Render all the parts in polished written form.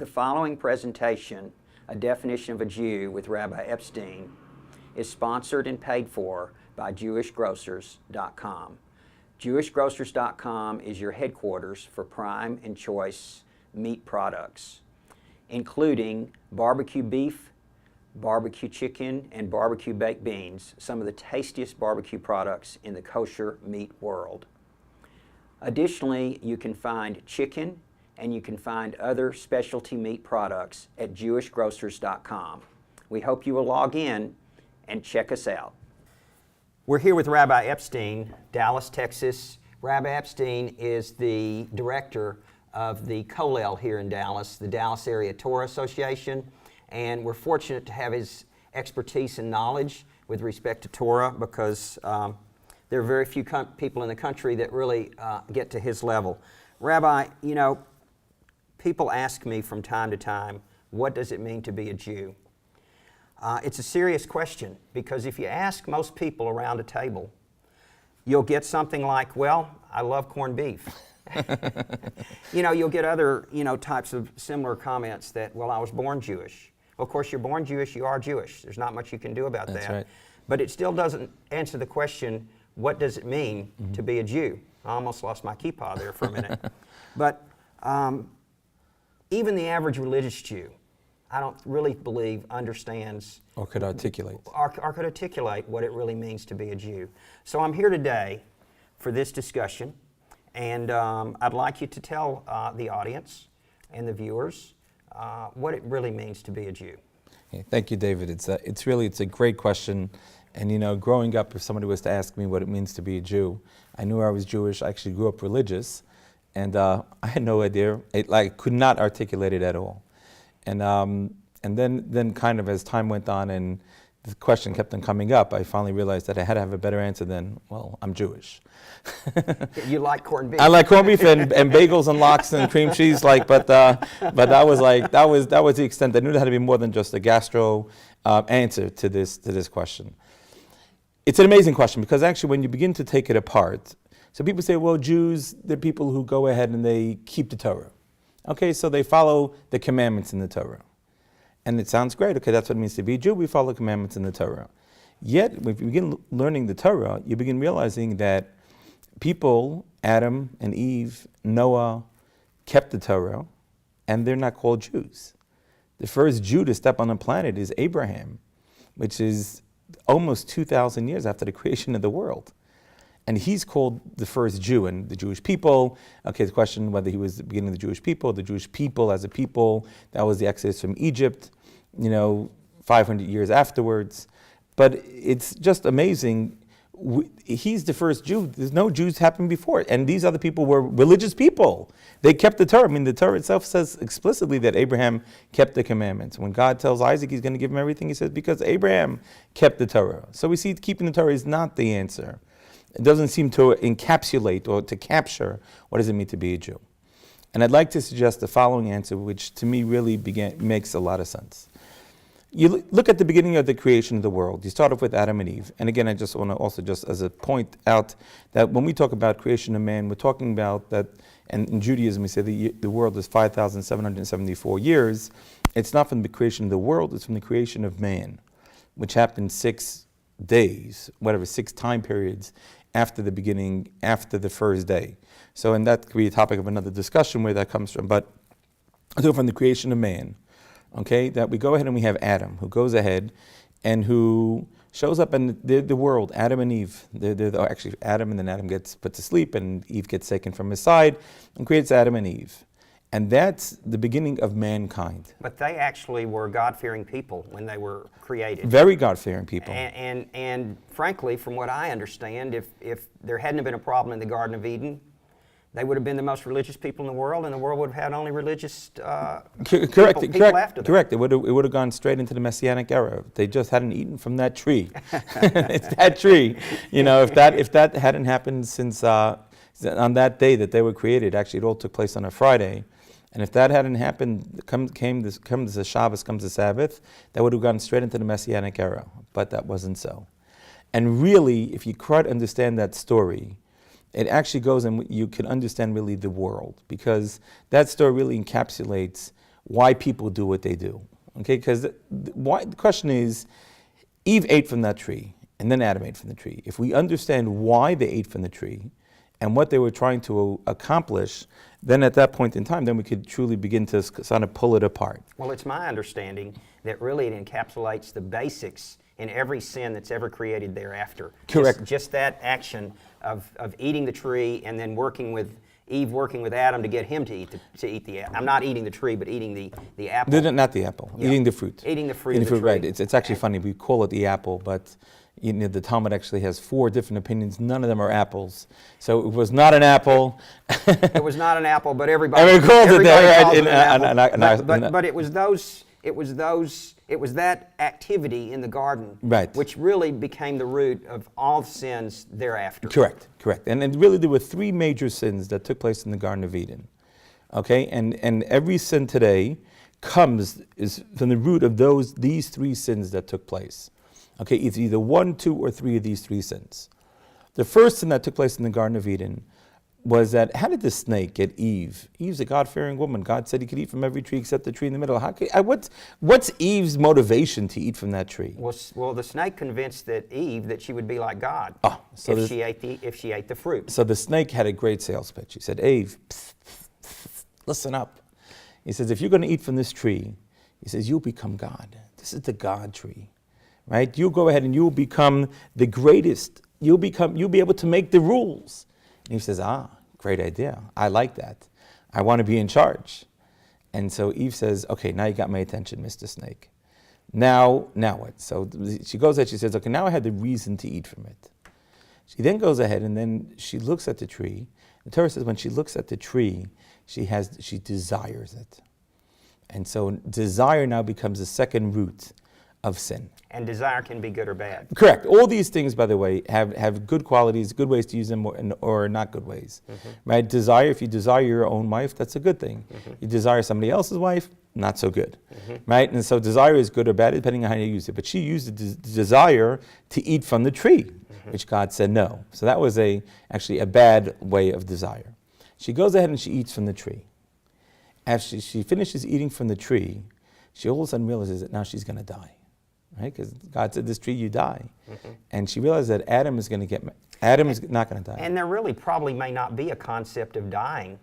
The following presentation, A Definition of a Jew with Rabbi Epstein, is sponsored and paid for by JewishGrocers.com. JewishGrocers.com is your headquarters for prime and choice meat products, including barbecue beef, barbecue chicken, and barbecue baked beans, some of the tastiest barbecue products in the kosher meat world. Additionally, you can find chicken and you can find other specialty meat products at JewishGrocers.com. We hope you will log in and check us out. We're here with Rabbi Epstein, Dallas, Texas. Rabbi Epstein is the director of the Kollel here in Dallas, the Dallas Area Torah Association, and we're fortunate to have his expertise and knowledge with respect to Torah because there are very few people in the country that really get to his level. Rabbi, you know, people ask me from time to time, what does it mean to be a Jew? It's a serious question because if you ask most people around a table, you'll get something like, well, I love corned beef. You know, you'll get other, types of similar comments that, well, I was born Jewish. Well, of course, you're born Jewish, you are Jewish. There's not much you can do about That's that. Right. But it still doesn't answer the question, what does it mean to be a Jew? I almost lost my kippah there for a minute. But even the average religious Jew, I don't really believe understands Or could articulate. Or could articulate what it really means to be a Jew. So I'm here today for this discussion, and I'd like you to tell the audience and the viewers what it really means to be a Jew. Okay, thank you, David. It's a great question. And growing up, if somebody was to ask me what it means to be a Jew, I knew I was Jewish. I actually grew up religious, and I had no idea. I could not articulate it at all. And then kind of as time went on and the question kept on coming up, I finally realized that I had to have a better answer than, well, I'm Jewish. You like corned beef? I like corned beef and bagels and lox and cream cheese, but that was the extent. I knew there had to be more than just a gastro answer to this question. It's an amazing question because actually when you begin to take it apart, so people say, well, Jews, they're people who go ahead and they keep the Torah. Okay, so they follow the commandments in the Torah. And it sounds great. Okay, that's what it means to be a Jew. We follow commandments in the Torah. Yet, when you begin learning the Torah, you begin realizing that people, Adam and Eve, Noah, kept the Torah, and they're not called Jews. The first Jew to step on the planet is Abraham, which is almost 2,000 years after the creation of the world. And he's called the first Jew, and the Jewish people, okay, the question whether he was the beginning of the Jewish people as a people, that was the exodus from Egypt, 500 years afterwards. But it's just amazing. He's the first Jew. There's no Jews happened before. And these other people were religious people. They kept the Torah. I mean, the Torah itself says explicitly that Abraham kept the commandments. When God tells Isaac he's going to give him everything, he says, because Abraham kept the Torah. So we see keeping the Torah is not the answer. It doesn't seem to encapsulate or to capture what does it mean to be a Jew. And I'd like to suggest the following answer, which to me really makes a lot of sense. You look at the beginning of the creation of the world. You start off with Adam and Eve. And again, I just want to also just as a point out that when we talk about creation of man, we're talking about that, and in Judaism we say the world is 5,774 years. It's not from the creation of the world, it's from the creation of man, which happened 6 days, 6 time periods after the beginning, after the first day. So, and that could be a topic of another discussion where that comes from. But I do from the creation of man, okay, that we go ahead and we have Adam, who goes ahead and who shows up in the world, Adam and Eve. They're actually Adam, and then Adam gets put to sleep, and Eve gets taken from his side and creates Adam and Eve. And that's the beginning of mankind. But they actually were God-fearing people when they were created. Very God-fearing people. And frankly, from what I understand, if there hadn't been a problem in the Garden of Eden, they would have been the most religious people in the world, and the world would have had only religious people after them. Correct. It would have gone straight into the Messianic era. They just hadn't eaten from that tree. It's that tree. If that hadn't happened since on that day that they were created, actually it all took place on a Friday. And if that hadn't happened, comes the Shabbos, comes the Sabbath, that would have gone straight into the Messianic era. But that wasn't so. And really, if you try to understand that story, it actually goes and you can understand really the world, because that story really encapsulates why people do what they do. Okay, because the question is, Eve ate from that tree, and then Adam ate from the tree. If we understand why they ate from the tree and what they were trying to accomplish, then at that point in time, then we could truly begin to kind of pull it apart. Well, it's my understanding that really it encapsulates the basics in every sin that's ever created thereafter. Correct. Just that action of eating the tree and then Eve working with Adam to get him to eat the apple. I'm not eating the tree, but eating the apple. Not the apple. Yeah. Eating the fruit. Eating the fruit of the tree. Right. It's actually funny. We call it the apple, but the Talmud actually has 4 different opinions. None of them are apples. So it was not an apple. It was not an apple, but everybody called it there. Calls it an apple. But it was that activity in the garden, right, which really became the root of all sins thereafter. Correct. And really there were 3 major sins that took place in the Garden of Eden. Okay, and every sin today is from the root of these 3 sins that took place. Okay, it's either 1, 2, or 3 of these 3 sins. The first sin that took place in the Garden of Eden was that, how did the snake get Eve? Eve's a God-fearing woman. God said he could eat from every tree except the tree in the middle. What's Eve's motivation to eat from that tree? Well, the snake convinced Eve that she would be like God if she ate the fruit. So the snake had a great sales pitch. He said, Eve, listen up. He says, if you're going to eat from this tree, he says, you'll become God. This is the God tree, right? You'll go ahead and you'll become the greatest. You'll be able to make the rules. And he says, great idea. I like that. I want to be in charge. And so Eve says, okay, now you got my attention, Mr. Snake. Now what? So she goes ahead, she says, okay, now I had the reason to eat from it. She then goes ahead and then she looks at the tree. The Torah says when she looks at the tree, she desires it. And so desire now becomes the second root of sin. And desire can be good or bad. Correct. All these things, by the way, have good qualities, good ways to use them, or not good ways. Mm-hmm. Right? Desire, if you desire your own wife, that's a good thing. Mm-hmm. You desire somebody else's wife, not so good. Mm-hmm. Right? And so desire is good or bad depending on how you use it. But she used the desire to eat from the tree, mm-hmm, which God said no. So that was actually a bad way of desire. She goes ahead and she eats from the tree. After she finishes eating from the tree, she all of a sudden realizes that now she's going to die. Right? Because God said, this tree you die. Mm-hmm. And she realized that Adam is not going to die. And there really probably may not be a concept of dying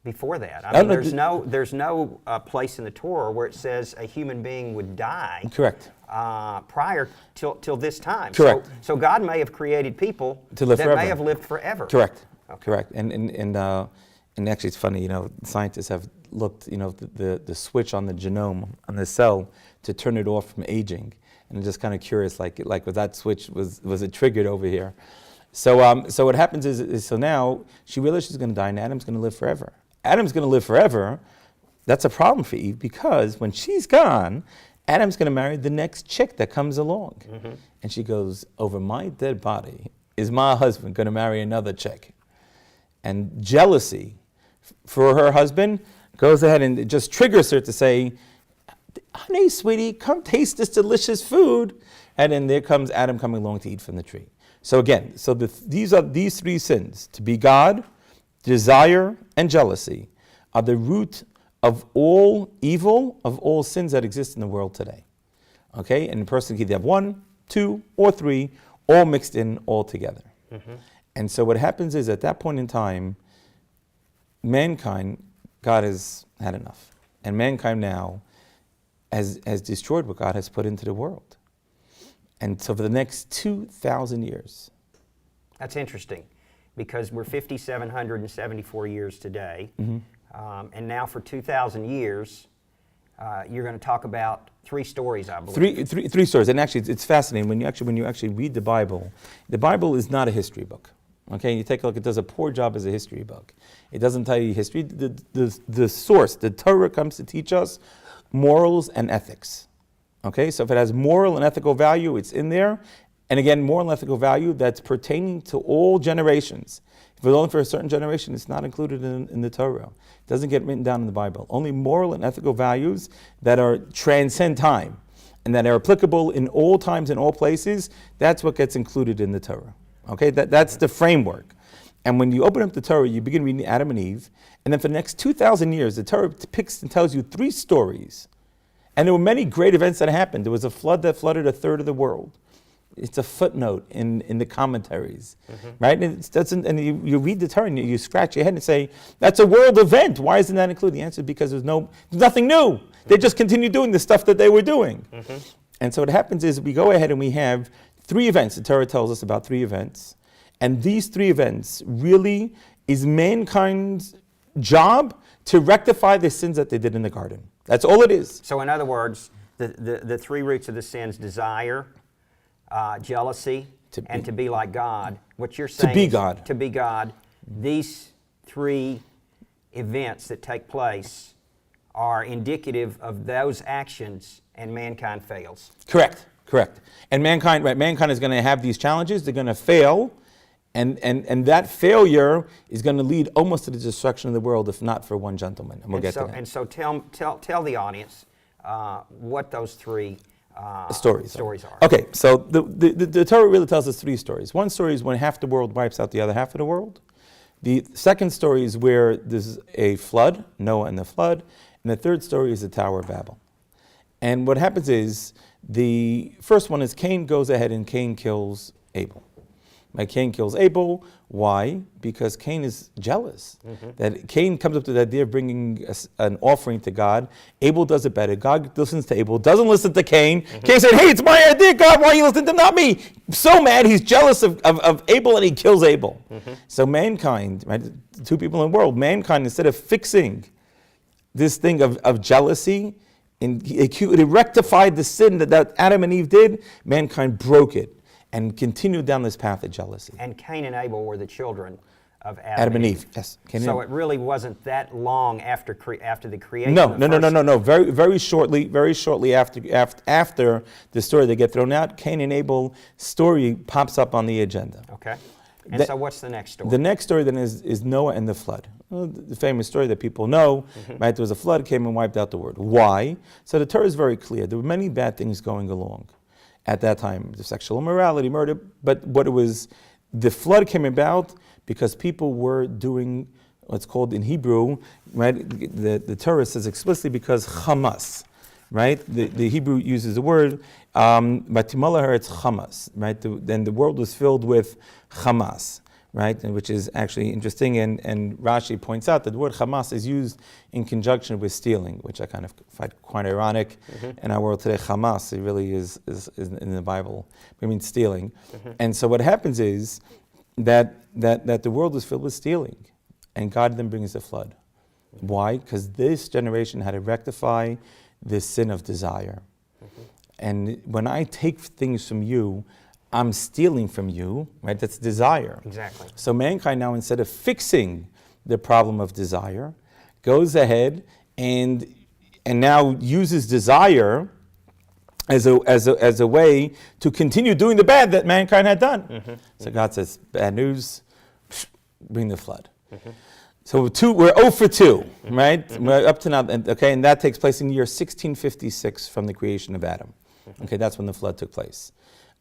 before that. I mean, there's no place in the Torah where it says a human being would die. Correct. Prior till this time. Correct. So God may have created people to live forever. May have lived forever. Correct. Okay. Correct. And actually it's funny, scientists have looked, the switch on the genome, on the cell, to turn it off from aging. And I'm just kind of curious, like was that switch, was it triggered over here? So what happens is so now she realizes she's going to die and Adam's going to live forever. Adam's going to live forever. That's a problem for Eve because when she's gone, Adam's going to marry the next chick that comes along. Mm-hmm. And she goes, over my dead body is my husband going to marry another chick. And jealousy for her husband goes ahead and it just triggers her to say, honey, sweetie, come taste this delicious food. And then there comes Adam coming along to eat from the tree. So again, these 3 sins, to be God, desire, and jealousy, are the root of all evil, of all sins that exist in the world today. Okay? And the person can either have 1, 2, or 3, all mixed in, all together. Mm-hmm. And so what happens is at that point in time, mankind, God has had enough. And mankind now has destroyed what God has put into the world. And so for the next 2,000 years. That's interesting because we're 5,774 years today. Mm-hmm. And now for 2,000 years, you're going to talk about 3 stories, I believe. Three stories. And actually, it's fascinating. When you actually read the Bible is not a history book. Okay, you take a look, it does a poor job as a history book. It doesn't tell you history. The source, the Torah, comes to teach us morals and ethics. Okay, so if it has moral and ethical value, it's in there. And again, moral and ethical value that's pertaining to all generations. If it's only for a certain generation, it's not included in the Torah. It doesn't get written down in the Bible. Only moral and ethical values that transcend time and that are applicable in all times and all places, that's what gets included in the Torah. Okay, that's the framework. And when you open up the Torah, you begin reading Adam and Eve. And then for the next 2,000 years, the Torah picks and tells you 3 stories. And there were many great events that happened. There was a flood that flooded a third of the world. It's a footnote in the commentaries, right? And it doesn't. And you read the Torah and you scratch your head and say, "That's a world event. Why isn't that included?" The answer is because there's nothing new. They just continue doing the stuff that they were doing. And so what happens is we go ahead and we have 3 events. The Torah tells us about 3 events, and these 3 events really is mankind's job to rectify the sins that they did in the garden. That's all it is. So in other words, the 3 roots of the sins: desire, jealousy, and to be like God. What you're saying To be is God. to be God. These 3 events that take place are indicative of those actions, and mankind fails. Correct. And mankind is going to have these challenges. They're going to fail, and that failure is going to lead almost to the destruction of the world, if not for one gentleman. And we'll get to that. And so tell the audience what those 3 stories are. Okay, so the Torah really tells us 3 stories. One story is when half the world wipes out the other half of the world. The second story is where there's a flood, Noah and the flood. And the third story is the Tower of Babel. And what happens is, the first one is Cain goes ahead and Cain kills Abel. Cain kills Abel. Why? Because Cain is jealous. That Cain comes up to the idea of bringing an offering to God. Abel does it better. God listens to Abel, doesn't listen to Cain. Cain said, "Hey, it's my idea, God. Why are you listening to not me?" So mad, he's jealous of Abel, and he kills Abel. So mankind, right, 2 people in the world, mankind, instead of fixing this thing of jealousy, it rectified the sin that Adam and Eve did, mankind broke it and continued down this path of jealousy. And Cain and Abel were the children of Adam and Eve. Yes. So it really wasn't that long after the creation. No. Very shortly after the story they get thrown out, Cain and Abel story pops up on the agenda. Okay. And so what's the next story? The next story then is Noah and the flood. Well, the famous story that people know, right? There was a flood, came and wiped out the world. Why? So the Torah is very clear. There were many bad things going along at that time. The sexual immorality, murder, but what it was, the flood came about because people were doing what's called in Hebrew, right? The Torah says explicitly because Hamas, right? The Hebrew uses the word, Batimalaher, it's Hamas, right? Then the world was filled with Hamas, right? And which is actually interesting, and Rashi points out that the word Hamas is used in conjunction with stealing, which I kind of find quite ironic. In our world today, Hamas, it really is in the Bible. It means stealing. And so what happens is that the world is filled with stealing, and God then brings the flood. Why? Because this generation had to rectify this sin of desire. And when I take things from you, I'm stealing from you, right? That's desire. Exactly. So mankind now, instead of fixing the problem of desire, goes ahead and now uses desire as a way to continue doing the bad that mankind had done. So God says, bad news, bring the flood. So we're 0 for 2, right? We're up to now, okay, and that takes place in the year 1656 from the creation of Adam. Okay, that's when the flood took place.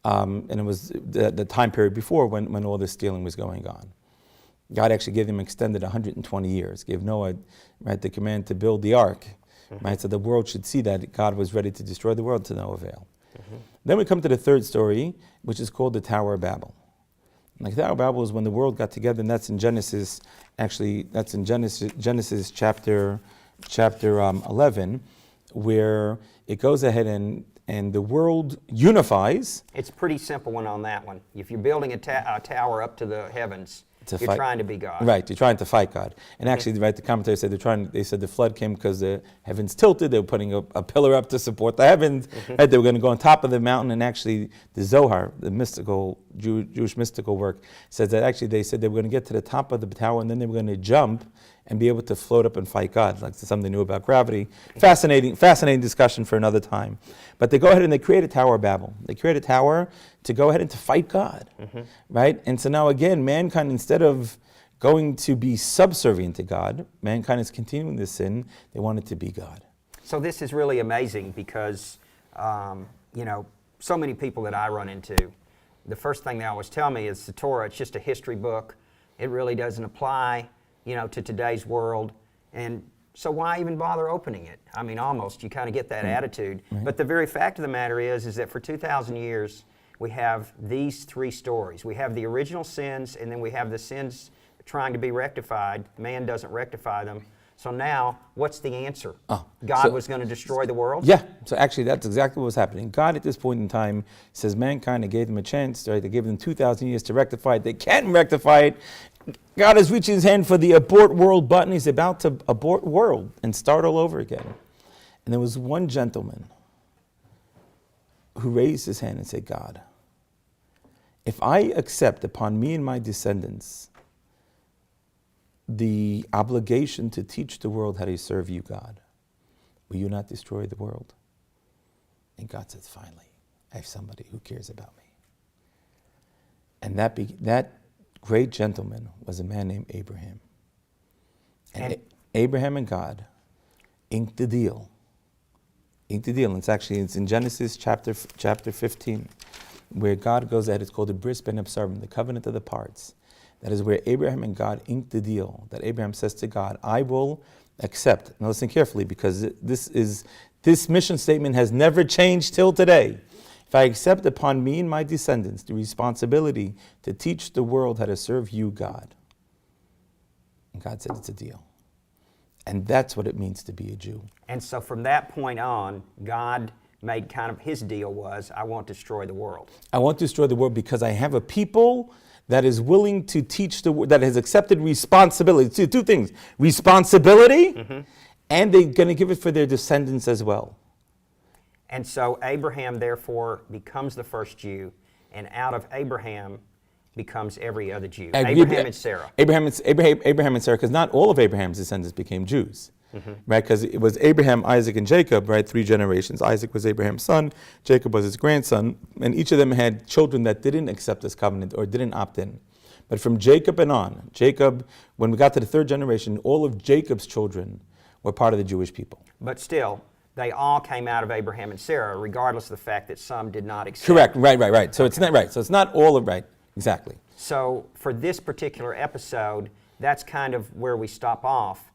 And it was the time period before when all this stealing was going on. God actually gave them extended 120 years, gave Noah, right, the command to build the ark, right, so the world should see that God was ready to destroy the world to no avail. Then we come to the third story, which is called the Tower of Babel. Like the Tower of Babel is when the world got together, and that's in Genesis. Actually, that's in Genesis chapter 11, where it goes ahead and the world unifies. It's pretty simple one on that one. If you're building a tower up to the heavens, you're trying to be God. Right, you're trying to fight God. And actually, right, the commentators said they said the flood came because the heavens tilted. They were putting a pillar up to support the heavens. Right, they were going to go on top of the mountain. And actually, the Zohar, the mystical Jewish mystical work, says that actually they said they were going to get to the top of the tower and then they were going to jump and be able to float up and fight God. Like something new about gravity. Fascinating discussion for another time. But they go ahead and they create a Tower of Babel. They create a tower to go ahead and to fight God, right? And so now again, mankind, instead of going to be subservient to God, mankind is continuing this sin. They want it to be God. So this is really amazing because, so many people that I run into, the first thing they always tell me is the Torah, it's just a history book. It really doesn't apply, to today's world. And so why even bother opening it? I mean, almost, you kind of get that attitude. Right. But the very fact of the matter is that for 2,000 years, we have these three stories. We have the original sins, and then we have the sins trying to be rectified. Man doesn't rectify them. So now, what's the answer? God was going to destroy the world? Yeah, so actually that's exactly what was happening. God at this point in time says mankind gave them a chance, right? They gave them 2,000 years to rectify it. They can't rectify it. God is reaching his hand for the abort world button. He's about to abort world and start all over again. And there was one gentleman who raised his hand and said, God, if I accept upon me and my descendants the obligation to teach the world how to serve you, God, will you not destroy the world? And God says, finally, I have somebody who cares about me. And that great gentleman was a man named Abraham. And Abraham and God inked the deal. And it's in Genesis chapter 15, where God goes ahead. It's called the Bris Ben Absarim, the covenant of the parts. That is where Abraham and God inked the deal. That Abraham says to God, I will accept. Now listen carefully, because this mission statement has never changed till today. If I accept upon me and my descendants the responsibility to teach the world how to serve you, God. And God said it's a deal. And that's what it means to be a Jew. And so from that point on, God made kind of his deal was, I won't destroy the world. I won't destroy the world because I have a people that is willing to teach that has accepted responsibility. Two things: responsibility, and they're going to give it for their descendants as well. And so Abraham, therefore, becomes the first Jew, and out of Abraham becomes every other Jew. Abraham and Sarah. Abraham and Sarah, because not all of Abraham's descendants became Jews. Right, because it was Abraham, Isaac, and Jacob, right? 3 generations. Isaac was Abraham's son, Jacob was his grandson, and each of them had children that didn't accept this covenant or didn't opt in. But from Jacob and on, when we got to the 3rd generation, all of Jacob's children were part of the Jewish people. But still, they all came out of Abraham and Sarah, regardless of the fact that some did not accept. Correct, right. So it's not right. So it's not all of right, exactly. So for this particular episode, that's kind of where we stop off.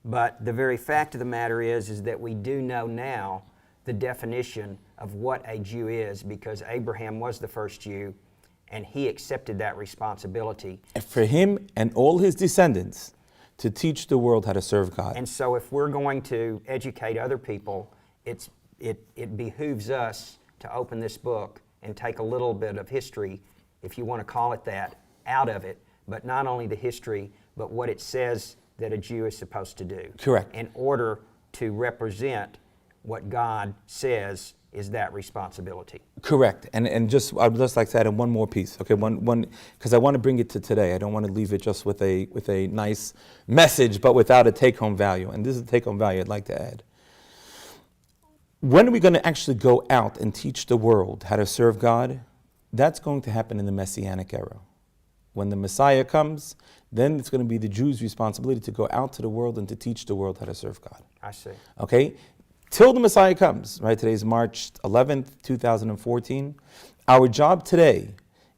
But the very fact of the matter is that we do know now the definition of what a Jew is, because Abraham was the first Jew, and he accepted that responsibility. And for him and all his descendants to teach the world how to serve God. And so if we're going to educate other people, it behooves us to open this book and take a little bit of history, if you want to call it that, out of it, but not only the history, but what it says that a Jew is supposed to do. Correct. In order to represent what God says is that responsibility. Correct. And I'd just like to add in one more piece. Okay, one because I want to bring it to today. I don't want to leave it just with a nice message, but without a take-home value. And this is the take-home value I'd like to add. When are we going to actually go out and teach the world how to serve God? That's going to happen in the Messianic era. When the Messiah comes, then it's going to be the Jews' responsibility to go out to the world and to teach the world how to serve God. I see. Okay? Till the Messiah comes, right? Today's March 11th, 2014. Our job today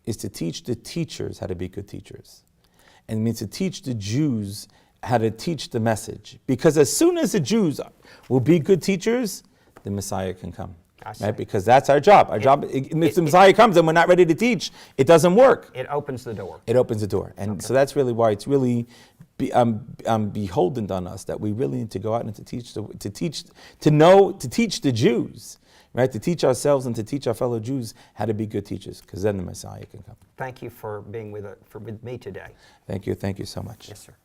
is to teach the teachers how to be good teachers. And it means to teach the Jews how to teach the message. Because as soon as the Jews will be good teachers, the Messiah can come. Right? Because that's our job. If the Messiah comes and we're not ready to teach, it doesn't work. It opens the door. It opens the door. And so that's really why it's really beholden on us that we really need to go out and to teach the Jews, right? To teach ourselves and to teach our fellow Jews how to be good teachers, because then the Messiah can come. Thank you for being with me today. Thank you so much. Yes, sir.